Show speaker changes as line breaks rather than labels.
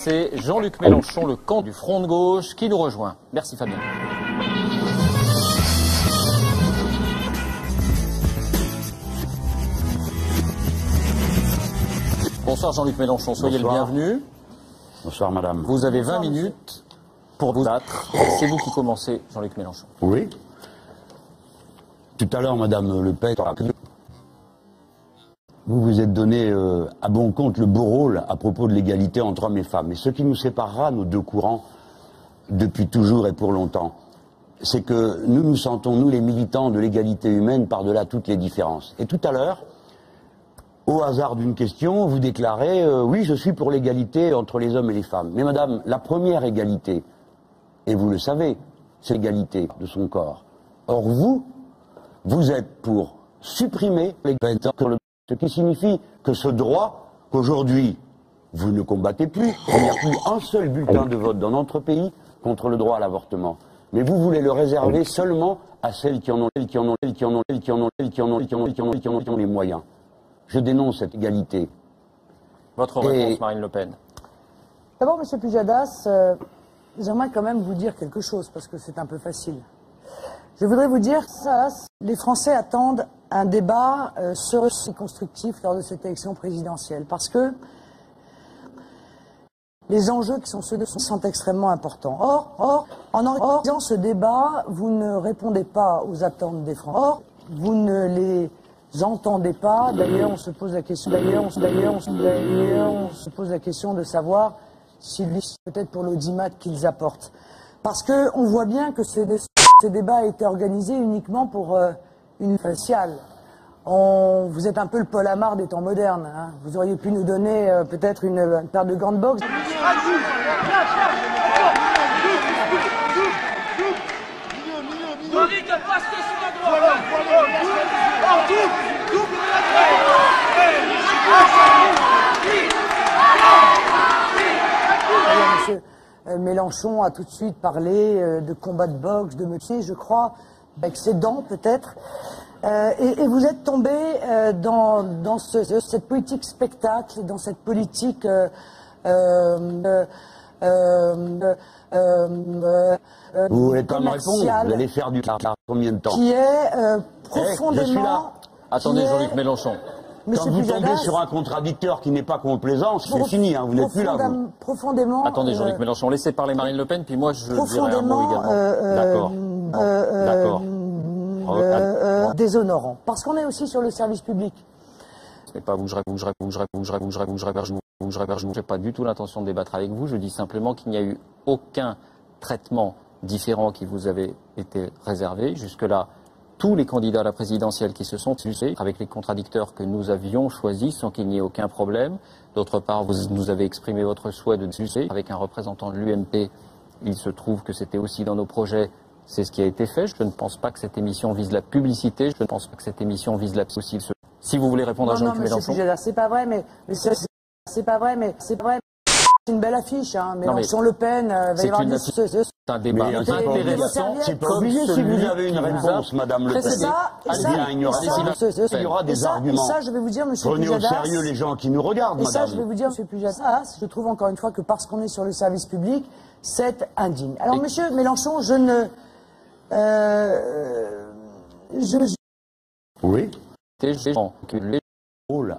C'est Jean-Luc Mélenchon, le camp du Front de gauche, qui nous rejoint. Merci Fabien. Bonsoir Jean-Luc Mélenchon, soyez le bienvenu.
Bonsoir madame.
Vous avez 20 minutes pour vous battre. C'est vous qui commencez, Jean-Luc Mélenchon.
Oui. Tout à l'heure, madame Le Pen, vous vous êtes donné à bon compte le beau rôle à propos de l'égalité entre hommes et femmes. Et ce qui nous séparera, nos deux courants, depuis toujours et pour longtemps, c'est que nous nous sentons, nous les militants de l'égalité humaine, par-delà toutes les différences. Et tout à l'heure, au hasard d'une question, vous déclarez oui, je suis pour l'égalité entre les hommes et les femmes. Mais madame, la première égalité, et vous le savez, c'est l'égalité de son corps. Or vous êtes pour supprimer l'égalité sur le... Ce qui signifie que ce droit qu'aujourd'hui vous ne combattez plus, il n'y a plus un seul bulletin de vote dans notre pays contre le droit à l'avortement. Mais vous voulez le réserver seulement à celles qui en ont les moyens. Je dénonce cette égalité.
Votre réponse, Marine Le Pen.
D'abord, M. Pujadas, j'aimerais quand même vous dire quelque chose, parce que c'est un peu facile. Je voudrais vous dire que les Français attendent un débat serein et constructif lors de cette élection présidentielle, parce que les enjeux qui sont ceux de sont extrêmement importants. Or, en organisant ce débat, vous ne répondez pas aux attentes des Français. Or, vous ne les entendez pas. D'ailleurs, on se pose la question. On se pose la question de savoir s'ils peut-être pour l'audimat qu'ils apportent, parce que on voit bien que ce débat a été organisé uniquement pour une faciale. Vous êtes un peu le Paul Amar des temps modernes. Hein. Vous auriez pu nous donner peut-être une paire de gants de boxe. Monsieur Mélenchon a tout de suite parlé de combat de boxe, de métier, je crois, excédent peut-être. Et vous êtes tombé dans cette politique spectacle, dans cette politique
vous voulez pas me répondre, vous allez faire du combien de temps?
Qui est profondément...
je suis là.
Attendez, Jean-Luc Mélenchon.
Quand vous tombez sur un contradicteur qui n'est pas complaisant, c'est fini, hein, vous n'êtes plus là, vous.
Profondément...
Attendez, Jean-Luc Mélenchon, laissez parler Marine Le Pen, puis moi je dirai un mot également. D'accord.
Déshonorant. Parce qu'on est aussi sur le service public.
Ce n'est pas vous, je n'ai pas du tout l'intention de débattre avec vous. Je dis simplement qu'il n'y a eu aucun traitement différent qui vous avait été réservé. Jusque-là, tous les candidats à la présidentielle qui se sont illustrés avec les contradicteurs que nous avions choisis sans qu'il n'y ait aucun problème. D'autre part, vous nous avez exprimé votre souhait de discuter avec un représentant de l'UMP. Il se trouve que c'était aussi dans nos projets. C'est ce qui a été fait. Je ne pense pas que cette émission vise la publicité. Je ne pense pas que cette émission vise la aussi. Si vous voulez répondre à Jean-Luc Mélenchon.
C'est pas vrai, mais c'est pas vrai. C'est une belle affiche, hein. Mélenchon, LePen,
c'est un débat intéressant.
C'est pas obligé si vous avez une réponse, Madame Le Pen. Il y aura des arguments.
Ça, je vais vous dire, Monsieur
Prenez
Pujadas,
au sérieux les gens qui nous regardent, Madame.
Et ça, je vais vous dire, Monsieur Pujadas, je trouve encore une fois que parce qu'on est sur le service public, c'est indigne. Alors, Monsieur Mélenchon, je ne...
Oui.
Des gens que les...
Oh là.